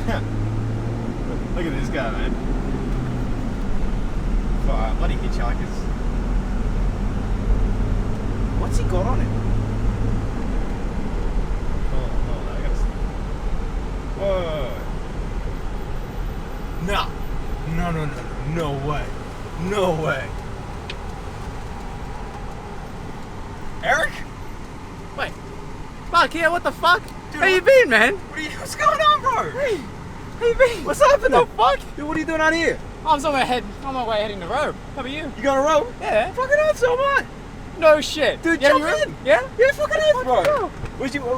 Look at this guy, man. Bloody hitchhikers. What's he got on him? Oh, I gotta see. Whoa. No way. No way. Eric? Wait. Fuck yeah, what the fuck? Dude, how you been, man? What's going on, bro? Hey, how you been? What's happening? What the fuck? Dude, what are you doing out here? I'm on my way heading to Robe. How about you? You got a rope? Yeah. Fucking out so much. No shit. Dude, Yeah, jump you in. Yeah? Yeah, fucking out, bro. Go.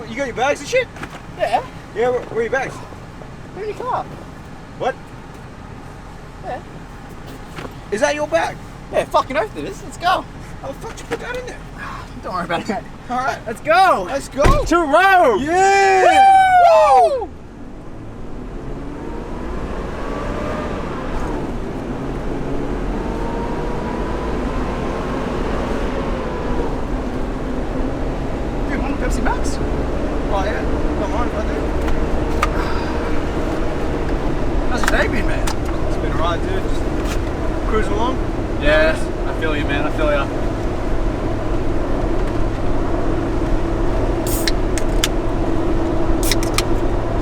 You got your bags and shit? Yeah. Yeah, where are your bags? They're in your car. What? Yeah. Is that your bag? Yeah, fucking oath it is. Let's go. How the fuck did you put that in there? Don't worry about it. Alright. Let's go. Let's go. To Robe. Yeah! Woo! Dude, want a Pepsi Max? Oh yeah. Come on, brother. How's your day been, man? It's been alright, dude. Just cruising along. Yeah, I feel you, man. I feel ya.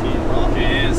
Cheers, bro. Cheers.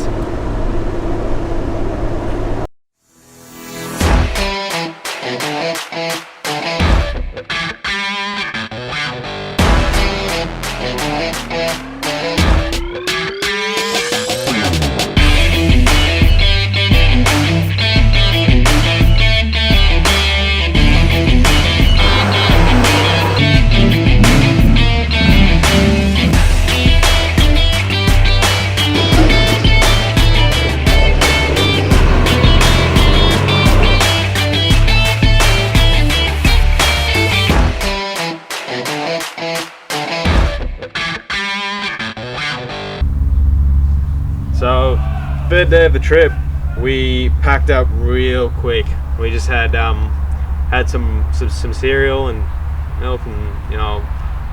So, third day of the trip, we packed up real quick. We just had some cereal and milk and, you know,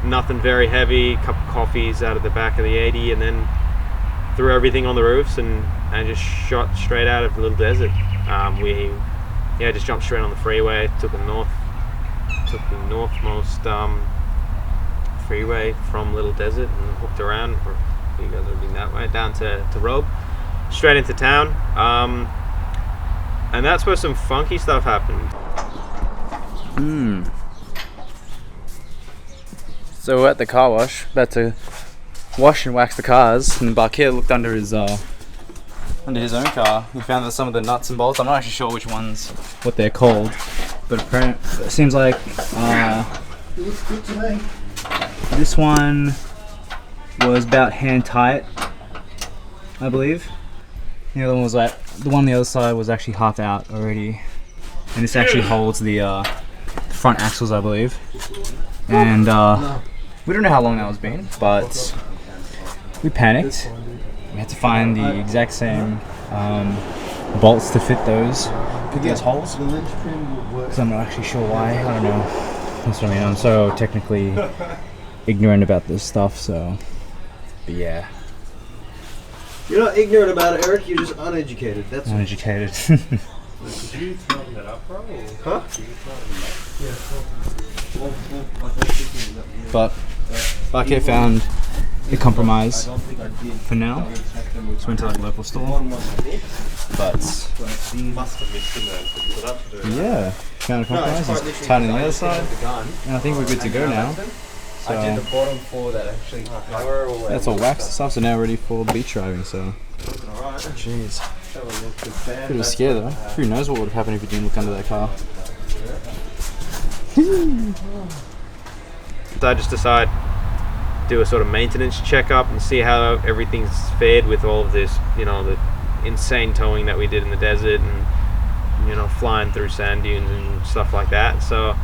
nothing very heavy, cup of coffees out of the back of the 80, and then threw everything on the roofs and just shot straight out of the little desert. We just jumped straight on the freeway, took the northmost freeway from Little Desert and hooked around, or you guys are being that way, down to Robe, straight into town. And that's where some funky stuff happened. So we're at the car wash, about to wash and wax the cars, and Barkir looked under his own car. He found that some of the nuts and bolts, I'm not actually sure which ones, what they're called, but apparently it seems like It looks good to me. this one was about hand tight, I believe. The other one was like, the one on the other side was actually half out already, and this actually holds the front axles, I believe. And we don't know how long that was been, but we panicked. We had to find the exact same bolts to fit those holes, because I'm not actually sure why. I don't know. That's what I mean. I'm so technically ignorant about this stuff, so. But yeah, You're not ignorant about it, Eric. You're just uneducated. That's all. uneducated. Did you tighten that up, bro? Huh? But Barkir found a compromise for now. Just went to like a local store. But yeah, found a compromise. Just tighten the other side, and I think we're good to go now. So bottom four that actually. that's all waxed stuff. So now ready for beach driving. So Jeez. bit of a scare though. Who knows what would have happened if you didn't look under that car? So I just decided to do a sort of maintenance checkup and see how everything's fared with all of this, you know, the insane towing that we did in the desert and, you know, flying through sand dunes and stuff like that. So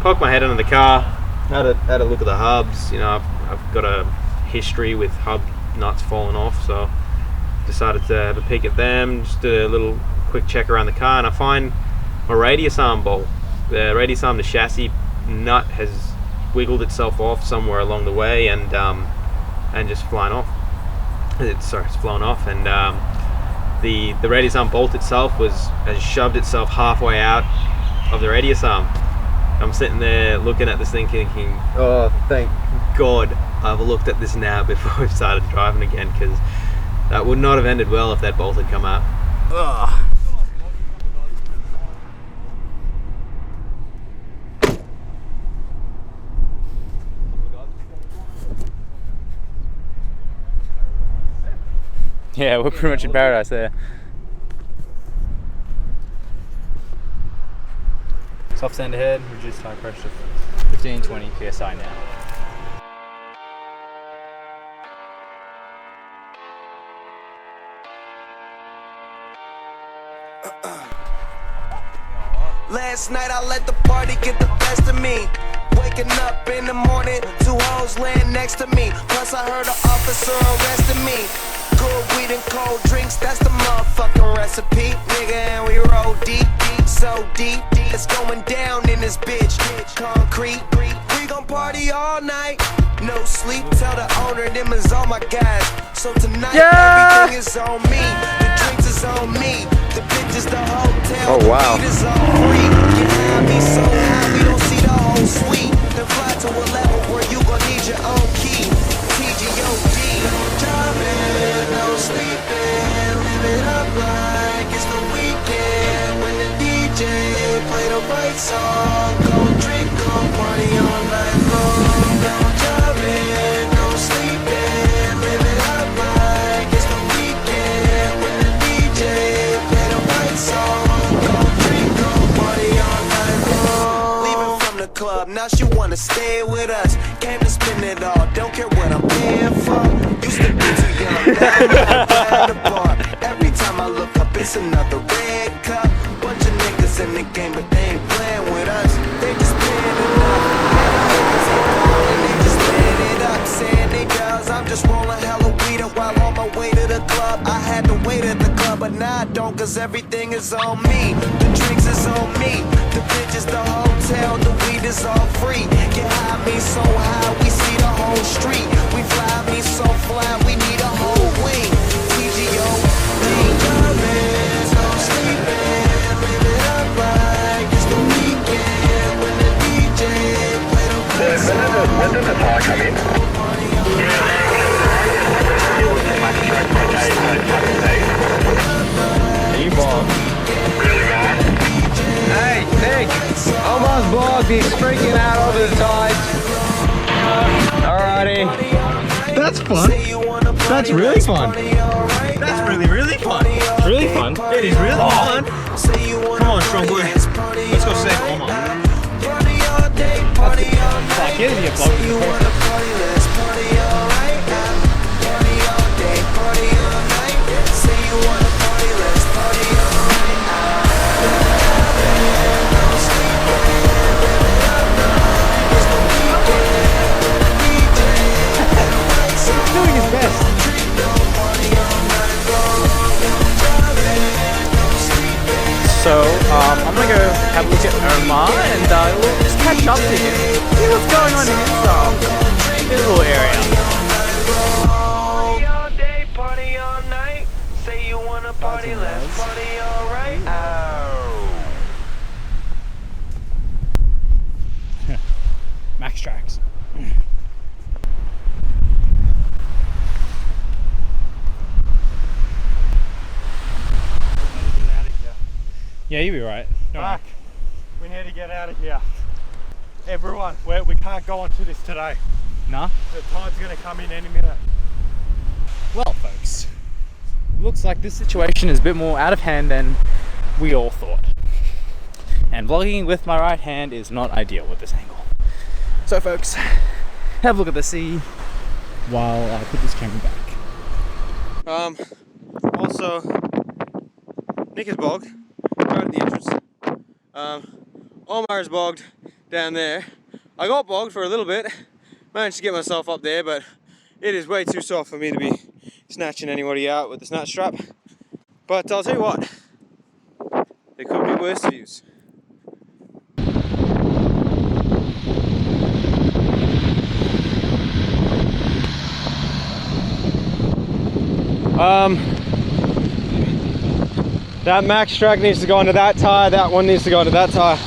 poked my head under the car, had a look at the hubs. You know, I've got a history with hub nuts falling off, so decided to have a peek at them, just do a little quick check around the car, and I find my radius arm bolt. The radius arm, the chassis nut has wiggled itself off somewhere along the way and just flown off. It's flown off, and the radius arm bolt itself has shoved itself halfway out of the radius arm. I'm sitting there looking at this thing thinking, oh, thank God I've looked at this now before we've started driving again, because that would not have ended well if that bolt had come out. Ugh. Yeah, we're pretty much in paradise there. Soft sand ahead, reduced tire pressure, 15-20 psi now. Last night I let the party get the best of me. Waking up in the morning, 2 hoes laying next to me. Plus I heard an officer arresting me. Good weed and cold drinks, that's the motherfucking recipe. Nigga, and we roll deep, deep, so deep. It's going down in this bitch. Concrete, we gon' party all night. No sleep, tell the owner them is all my guys. So tonight everything is on me. The drinks is on me. The bitches, the hotel, Oh, wow. the weed is all free. Get high, be so high, we don't see the whole suite. Then fly to a level where you gon' need your own key. TGOD. Driving, no sleeping, live it up like it's the weekend. When the DJ play the right song, go drink, go party all night long. No driving, no sleeping, live it up like it's the weekend. When the DJ play the right song, go drink, go party all night long. Leaving from the club, now she wanna stay with us. Came to spend it all, don't care what I'm paying for. Used to be too young, now I'm at the bar. Every time I look up, it's another red cup. Bunch of niggas in the game, but they ain't playing with us. They just playing it up. Niggas ain't ballin', they just laying it up. Saying they does, I'm just rolling hella weed up while on my way to the club. I had to wait at the club, but now I don't, cause everything is on me. The drinks is on me. The bitches, the hotel, the weed is all free. Get high, me so high, we see the whole street. We fly, me so fly, we need a whole wing. TGO, no sleeping, live it up like it's the weekend. When the DJ play the right song, When did the tire come in? Are you bogged? Hey, Nick! Almost bogged, he's freaking out over the tide. Alrighty. That's fun. That's really fun. That's really fun. Really fun? It is really fun. Come on, strong boy. Let's go save Omar. Like, here's your vlog. Doing his best. So, I'm gonna go have a look at Omar and we'll just catch up to him. See what's going on in his little area. Party all day, party all night. Say you wanna party, let's party all right. Max tracks. Yeah, you'll be right. Fuck. We need to get out of here. Everyone, we can't go on to this today. Nah. The tide's gonna come in any minute. Well, folks, looks like this situation is a bit more out of hand than we all thought. And vlogging with my right hand is not ideal with this angle. So, folks, have a look at the sea while I put this camera back. Also, Nick is bogged right at the entrance. Omar is bogged down there. I got bogged for a little bit. Managed to get myself up there, but it is way too soft for me to be snatching anybody out with the snatch strap. But I'll tell you what, there could be worse views. That max track needs to go into that tire, that one needs to go into that tire.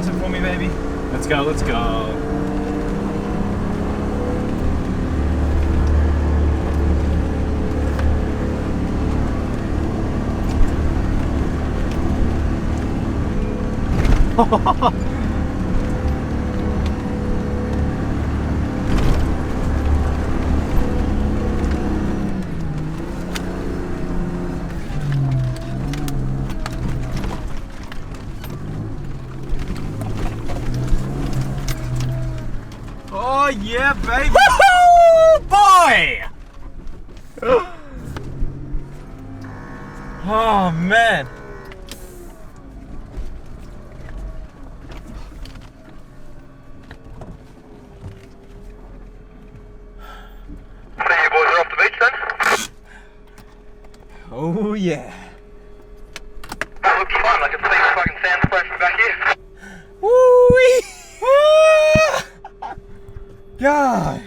For me, baby. Let's go, let's go. Oh yeah, baby! Woohoo, boy! Oh man! So you boys are off the beach then? Oh yeah! That looks fun. I can see the fucking sand splash from back here. Woo-wee! God!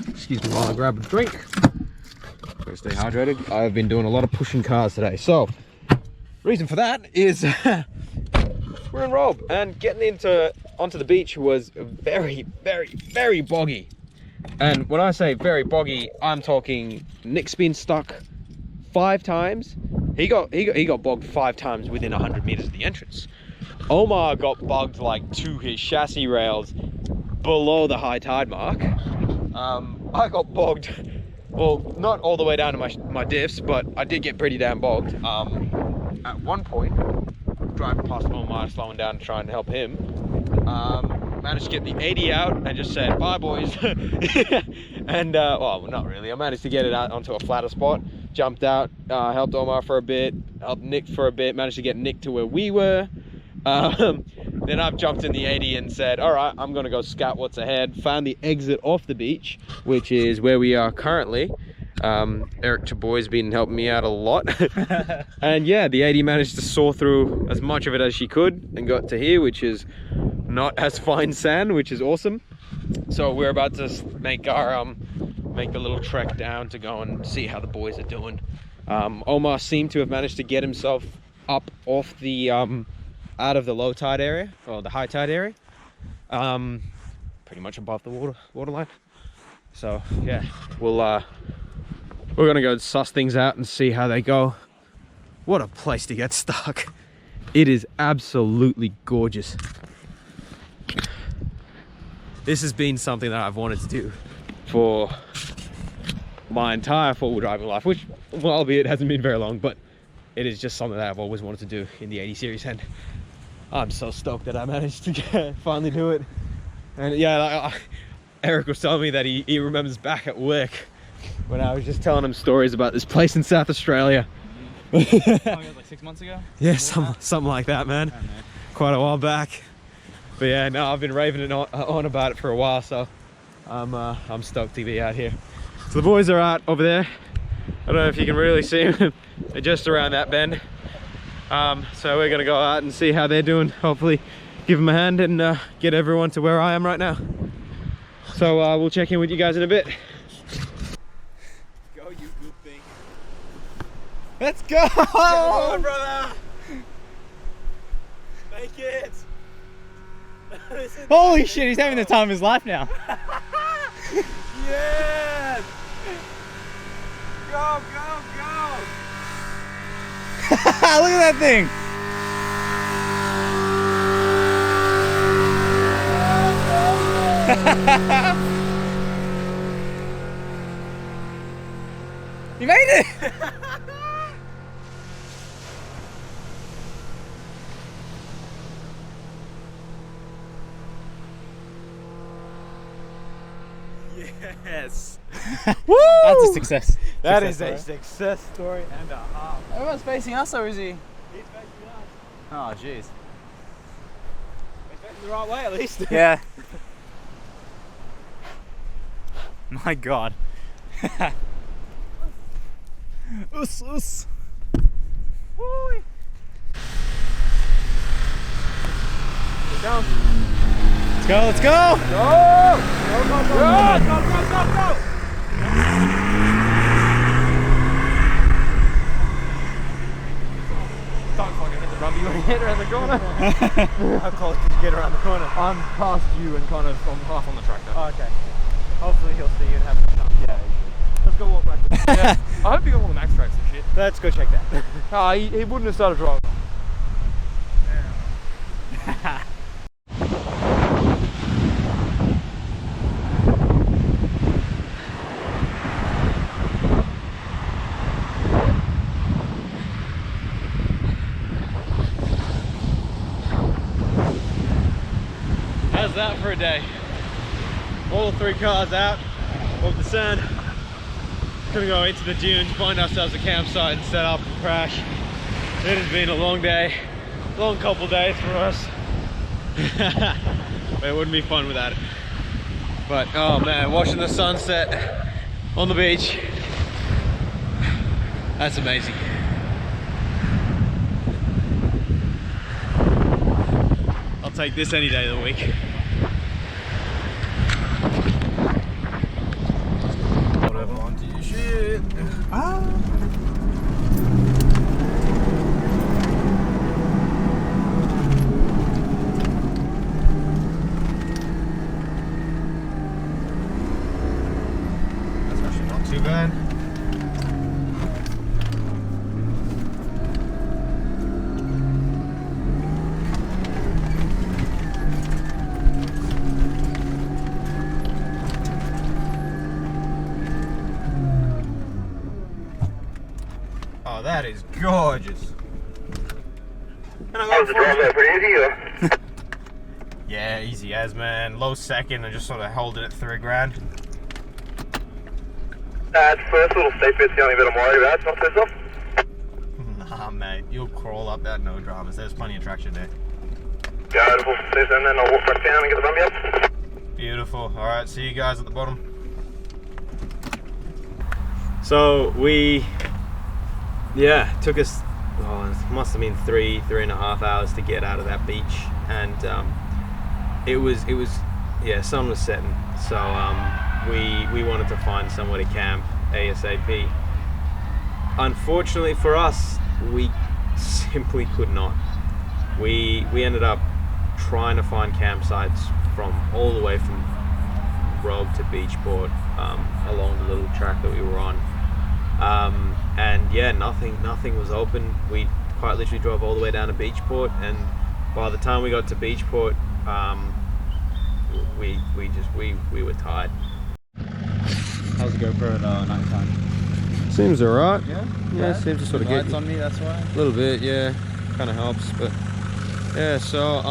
Excuse me while I grab a drink. Gotta stay hydrated. I've been doing a lot of pushing cars today. So, reason for that is we're in Robe and getting onto the beach was very, very, very boggy. And when I say very boggy, I'm talking Nick's been stuck 5 times. He got bogged 5 times within 100 meters of the entrance. Omar got bogged like to his chassis rails below the high tide mark. I got bogged, well, not all the way down to my diffs, but I did get pretty damn bogged. At one point, driving past Omar, slowing down to try and help him, managed to get the 80 out and just said, bye boys. And, well, not really. I managed to get it out onto a flatter spot, jumped out, helped Omar for a bit, helped Nick for a bit, managed to get Nick to where we were. Then I've jumped in the 80 and said, all right, I'm gonna go scout what's ahead. Found the exit off the beach, which is where we are currently. Eric Chaboy's been helping me out a lot. And yeah, the 80 managed to saw through as much of it as she could and got to here, which is not as fine sand, which is awesome. So we're about to make our make the little trek down to go and see how the boys are doing. Omar seemed to have managed to get himself up off the out of the low tide area or the high tide area, pretty much above the waterline. So yeah, we're gonna go suss things out and see how they go. What a place to get stuck. It is absolutely gorgeous. This has been something that I've wanted to do for my entire four-wheel driving life, which, well, albeit it hasn't been very long, but it is just something that I've always wanted to do in the 80 series, and I'm so stoked that I managed to finally do it. And yeah, Eric was telling me that he remembers back at work when I was just telling him stories about this place in South Australia. Like 6 months ago? Yeah, something like that, man. Oh, man. Quite a while back. But yeah, no, I've been raving on about it for a while, so I'm stoked to be out here. So the boys are out over there. I don't know if you can really see them. They're just around that bend. So we're gonna go out and see how they're doing. Hopefully give them a hand and get everyone to where I am right now. So we'll check in with you guys in a bit. Go, you good thing. Let's go! Come on, brother! Make it! Holy shit, he's having the time of his life now. Yes! Go, go, go! Look at that thing! You made it! Yes. Woo! That's a success. That Success is a story. success story and a half. Everyone's facing us, or is he? He's facing us. Oh, jeez. He's facing the right way at least. Yeah. My God. Us. Woo! Get down. Let's go. Go! Go! Don't fucking hit the rubber, you want to hit around the corner? How close did you get around the corner? I'm past you and kind of I'm half on the track now. Oh, okay. Hopefully he'll see you and have a chance. Yeah. Let's go walk back. Yeah. I hope you got all the max tracks and shit. Let's go check that. He wouldn't have started driving. How's that for a day? All 3 cars out of the sand. Gonna go into the dunes, find ourselves a campsite and set up and crash. It has been a long day, long couple days for us. But it wouldn't be fun without it. But oh man, watching the sunset on the beach, that's amazing. I'll take this any day of the week. Whatever. Onto your shit. That's actually not too bad. Oh, that is gorgeous. And I Was the drive there pretty easy, or? Yeah, easy as, man. Low second and just sort of hold it at $3,000. That first little steep bit's the only bit I'm worried about. It's not too soft. Nah, mate. You'll crawl up that, no dramas. There's plenty of traction there. Beautiful. And then I'll walk back down and get the bump up. Beautiful. All right, see you guys at the bottom. So we, took us, it must have been 3.5 hours to get out of that beach, and it was sun was setting, so we wanted to find somewhere to camp ASAP. Unfortunately for us, we simply could not. We ended up trying to find campsites from all the way from Robe to Beachport, along the little track that we were on. And yeah, nothing was open. We quite literally drove all the way down to Beachport, and by the time we got to Beachport, we were tired. How's the GoPro at night time? Seems alright. Yeah, seems to sort of lights get on me, that's why. a little bit, yeah, kind of helps. But yeah, so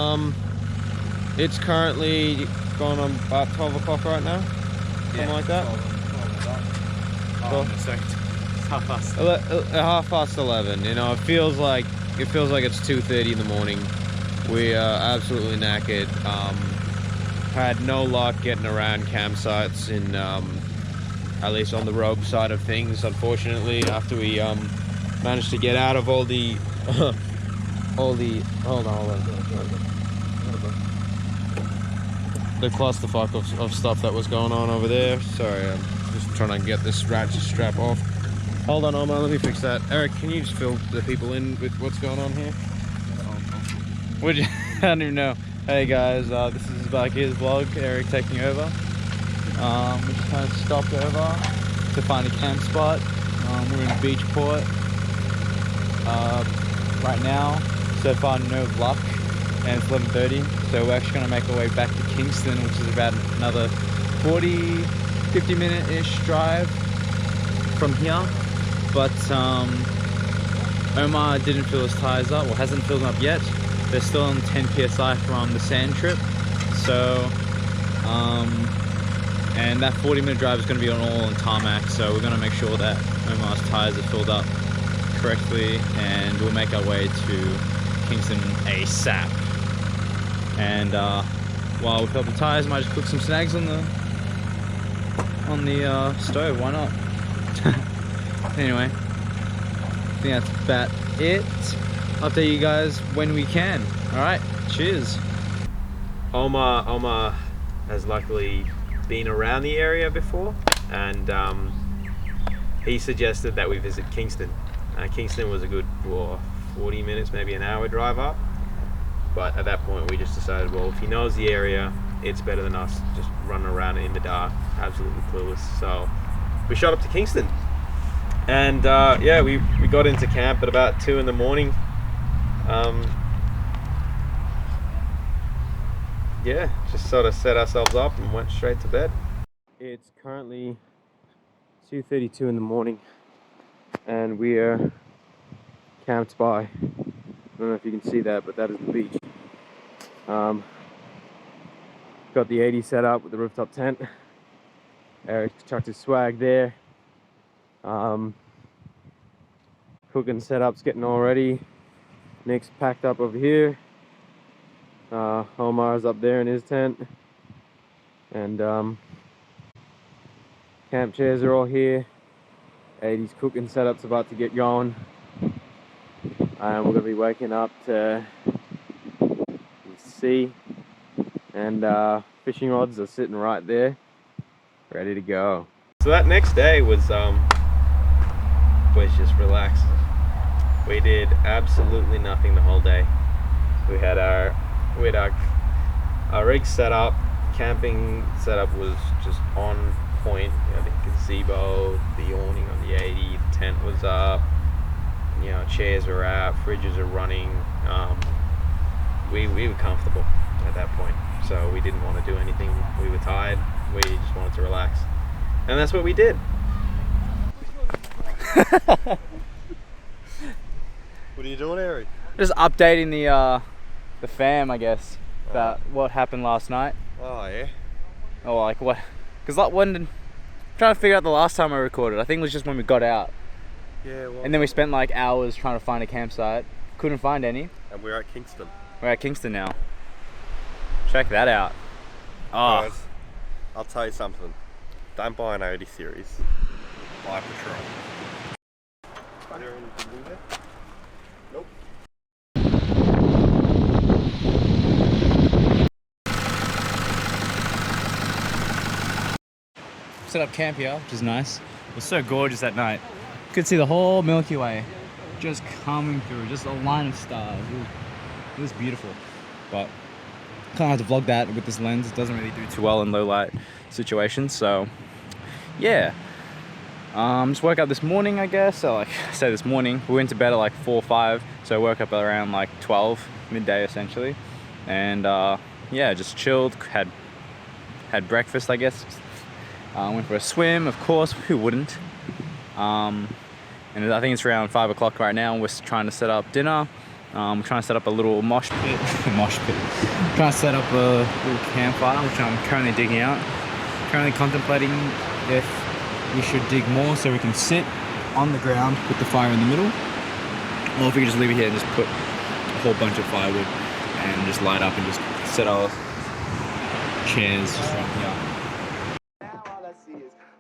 it's currently going on about 12 o'clock right now, something like that. 12. It's half past. 11:30. You know, it feels like it's 2:30 in the morning. We are absolutely knackered. Had no luck getting around campsites in, at least on the Robe side of things. Unfortunately, after we managed to get out of all the the clusterfuck of stuff that was going on over there. Sorry, I'm just trying to get this ratchet strap off. Hold on, Omar, let me fix that. Eric, can you just fill the people in with what's going on here? Would you? I don't even know. Hey guys, this is Bakir's vlog. Eric taking over. We just kind of stopped over to find a camp spot. We're in Beachport right now. So far, no luck, and it's 11:30. So we're actually going to make our way back to Kingston, which is about another 50 minute-ish drive from here. But Omar didn't fill his tires up, or hasn't filled them up yet. They're still on 10 psi from the sand trip. So And that 40-minute drive is going to be all on tarmac, so we're going to make sure that Omar's tyres are filled up correctly, and we'll make our way to Kingston ASAP. And while we fill up the tyres, might just cook some snags on the stove. Why not? Anyway, I think that's about it. Update you guys when we can. All right, cheers. Omar has luckily been around the area before, and he suggested that we visit Kingston. Kingston was a good 40 minutes, maybe an hour drive up, but at that point we just decided, well, if he knows the area, it's better than us just running around in the dark, absolutely clueless. So we shot up to Kingston, and yeah, we got into camp at about 2 in the morning. Yeah, just sort of set ourselves up and went straight to bed. It's currently 2:32 in the morning, and we are camped by, I don't know if you can see that, but that is the beach. Got the 80 set up with the rooftop tent. Eric chucked his swag there. Cooking setup's getting all ready. Nick's packed up over here. Omar's up there in his tent, and camp chairs are all here. 80's cooking setup's about to get going, and we're gonna be waking up to the sea, and fishing rods are sitting right there, ready to go. So that next day was just relaxed. We did absolutely nothing the whole day. We had our rig set up. Camping setup was just on point. You know, the gazebo, the awning on the 80, the tent was up. You know, chairs are out, fridges are running. We were comfortable at that point, so we didn't want to do anything. We were tired. We just wanted to relax, and that's what we did. What are you doing, Eric? Just updating the fam, I guess, about what happened last night. Oh yeah. Or like what? Because like I'm trying to figure out the last time I recorded. I think it was just when we got out. Yeah. Well, And then we spent like hours trying to find a campsite. Couldn't find any. and we're at Kingston. We're at Kingston now. Check that out. Oh, Guys, I'll tell you something. Don't buy an 80 series. Buy Patrol. Is there anything in there? Nope. set up camp here, which is nice. It was so gorgeous that night. You could see the whole Milky Way just coming through, just a line of stars. It was beautiful, but kind of hard to vlog that with this lens. It doesn't really do too well in low light situations. So yeah, just woke up this morning, I guess. So like I say, this morning we went to bed at like 4 or 5, so I woke up around like 12 midday essentially, and yeah, just chilled, had breakfast, I guess. Went for a swim, of course, who wouldn't? And I think it's around 5 o'clock right now, and we're trying to set up dinner. We're trying to set up a little mosh pit. Trying to set up a little campfire, which I'm currently digging out. Currently contemplating if we should dig more so we can sit on the ground with the fire in the middle, or if we can just leave it here and just put a whole bunch of firewood and just light up and just set our chairs just right here.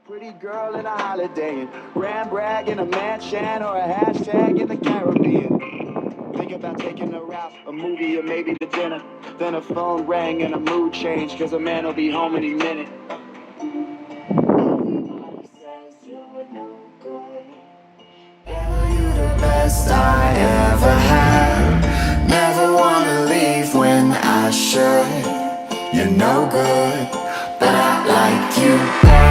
Pretty girl in a Holiday Inn, brand brag in a mansion or a hashtag in the Caribbean. Think about taking her out, a movie or maybe the dinner. Then a phone rang and a mood changed, cause a man will be home any minute. You're the best I ever had. Never wanna leave when I should. You're no good, but I like you back.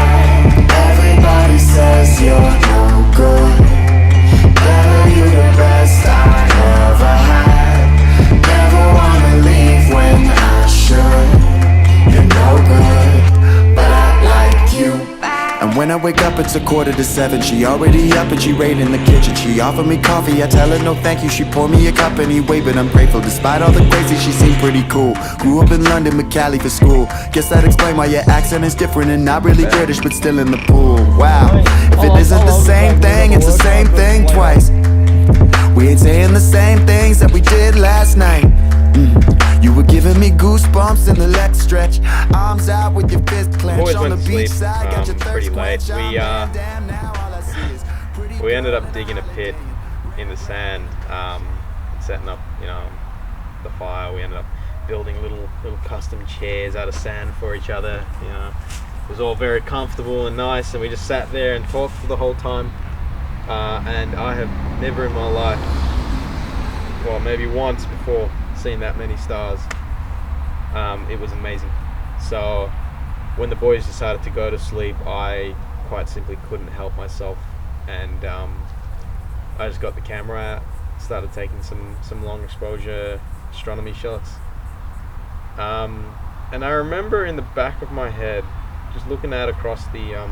Everybody says you're no good. Girl, you're the best I ever had. Never wanna leave when I should. You're no good, but I like you. And when I wake up, it's 6:45. She already up and she right in the kitchen. She offered me coffee, I tell her no thank you. She pour me a cup anyway, but I'm grateful. Despite all the crazy, she seemed pretty cool. Grew up in London, Cali for school. Guess that explains why your accent is different and not really British, but still in the pool. Wow, if it isn't the same thing, it's the same thing twice. We ain't saying the same things that we did last night. You were giving me goosebumps in the leg stretch. Arms out with your fist clenched. Boys On went the to beach sleep side, got your pretty thirst late. quenched. We ended up digging a pit in the sand, setting up, the fire. We ended up building little custom chairs out of sand for each other. It was all very comfortable and nice, and we just sat there and talked for the whole time. And I have never in my life, well, maybe once before, seen that many stars. It was amazing. So when the boys decided to go to sleep, I quite simply couldn't help myself, and I just got the camera out, started taking some long exposure astronomy shots. And I remember in the back of my head just looking out across the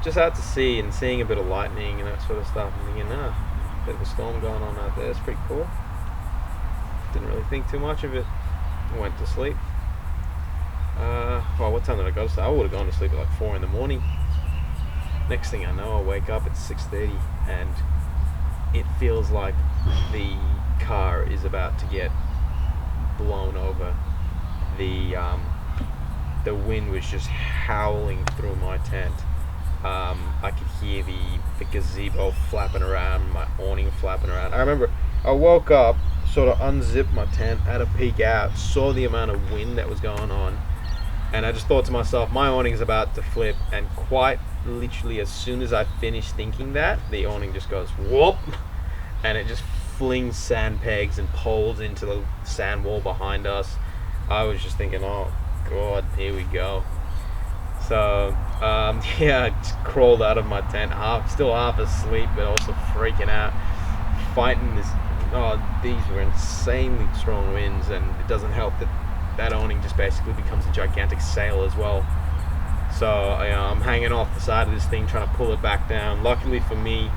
just out to sea and seeing a bit of lightning and that sort of stuff, and thinking, a bit of a storm going on out there, it's pretty cool. Didn't really think too much of it. I went to sleep. Well, what time did I go to sleep? I would have gone to sleep at like 4 in the morning. Next thing I know, I wake up at 6:30 and it feels like the car is about to get blown over. The wind was just howling through my tent. I could hear the gazebo flapping around, my awning flapping around. I remember I woke up, sort of unzipped my tent, had a peek out, saw the amount of wind that was going on, and I just thought to myself, my awning's about to flip. And quite literally, as soon as I finished thinking that, the awning just goes whoop, and it just flings sand pegs and poles into the sand wall behind us. I was just thinking, oh god, here we go. So I just crawled out of my tent, still half asleep, but also freaking out, fighting this. These were insanely strong winds, and it doesn't help that awning just basically becomes a gigantic sail as well. So I'm hanging off the side of this thing, trying to pull it back down. Luckily for me,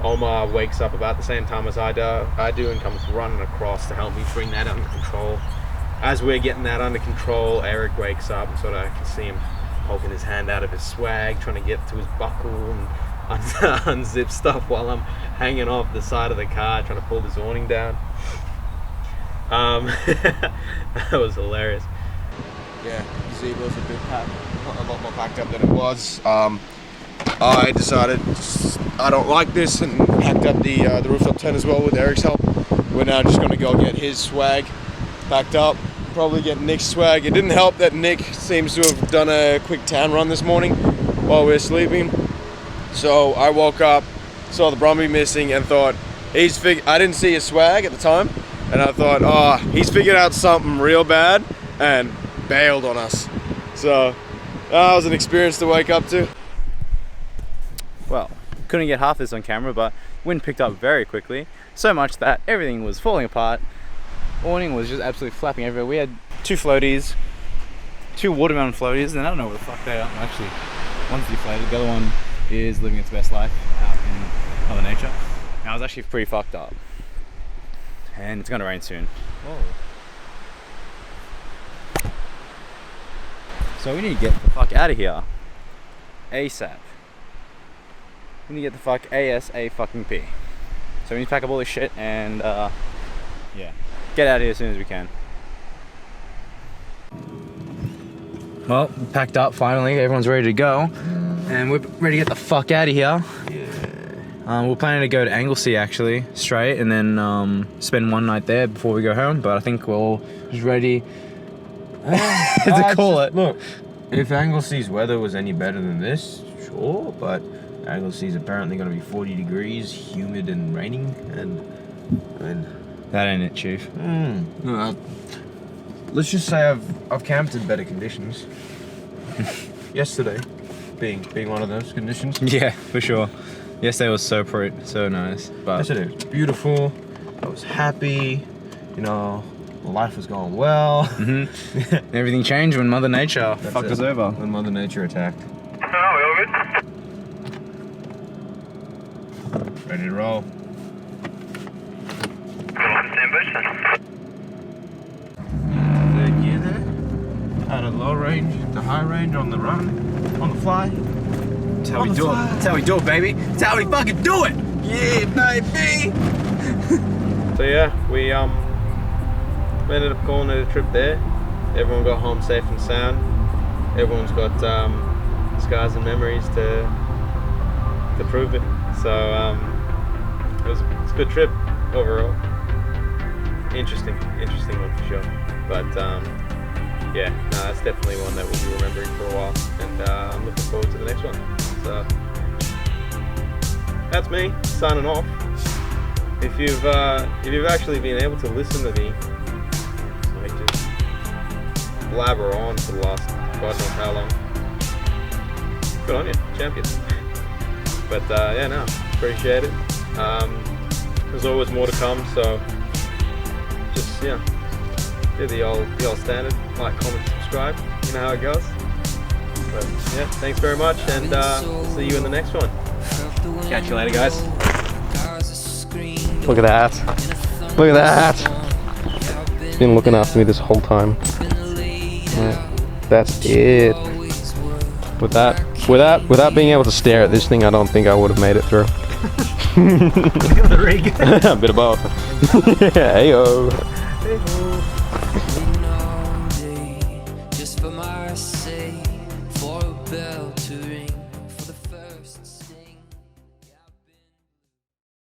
Omar wakes up about the same time as I do and comes running across to help me bring that under control. As we're getting that under control, Eric wakes up, and sort of I can see him poking his hand out of his swag, trying to get to his buckle and unzip stuff while I'm hanging off the side of the car, trying to pull this awning down. That was hilarious. Yeah, the gazebo's a lot more packed up than it was. I decided I don't like this and packed up the rooftop tent as well with Eric's help. We're now just going to go get his swag packed up, probably get Nick's swag. It didn't help that Nick seems to have done a quick town run this morning while we were sleeping. So I woke up, saw the Brumby missing, and thought, I didn't see his swag at the time, and I thought, he's figured out something real bad and bailed on us. So that was an experience to wake up to. Well, couldn't get half this on camera, but wind picked up very quickly, so much that everything was falling apart. Awning was just absolutely flapping everywhere. We had 2 floaties, 2 watermelon floaties, and I don't know what the fuck they are. Actually, one's deflated, the other one is living its best life out in Mother Nature. And I was actually pretty fucked up. And it's gonna rain soon. Whoa. So we need to get the fuck out of here. ASAP. We need to get the fuck ASAP. So we need to pack up all this shit and get out of here as soon as we can. Well, packed up finally, everyone's ready to go. And we're ready to get the fuck out of here. We're planning to go to Anglesey actually, straight, and then spend one night there before we go home. But I think we're all just ready to call it. Look, if Anglesey's weather was any better than this, sure, but Anglesey's apparently going to be 40 degrees, humid and raining, and that ain't it, Chief. Let's just say I've camped in better conditions. Yesterday being one of those conditions. Yeah, for sure. Yesterday was so nice. But yesterday was beautiful. I was happy. Life was going well. Everything changed when Mother Nature fucked us over. When Mother Nature attacked. Ready to roll. Stand by, son. Third gear there. At a low range to high range on the run, on the fly. That's how we do it. That's how we do it, baby. That's how we fucking do it. Yeah, baby. So yeah, we ended up calling it a trip there. Everyone got home safe and sound. Everyone's got scars and memories to prove it. So it's a good trip overall. Interesting one for sure. But yeah, no, that's definitely one that we'll be remembering for a while, and I'm looking forward to the next one. So that's me signing off. If you've actually been able to listen to me like just blabber on for the last God knows how long, good on you, champion. But yeah, no, appreciate it. There's always more to come, so just do the old standard, like, comment, subscribe. You know how it goes. But yeah, thanks very much, and see you in the next one. Catch you later, guys. Look at that. Look at that. He's been looking after me this whole time. Yeah, that's it. Without being able to stare at this thing, I don't think I would have made it through. Look at the rig. A bit of both. Hey-o. Just for my sake, for a bell to ring.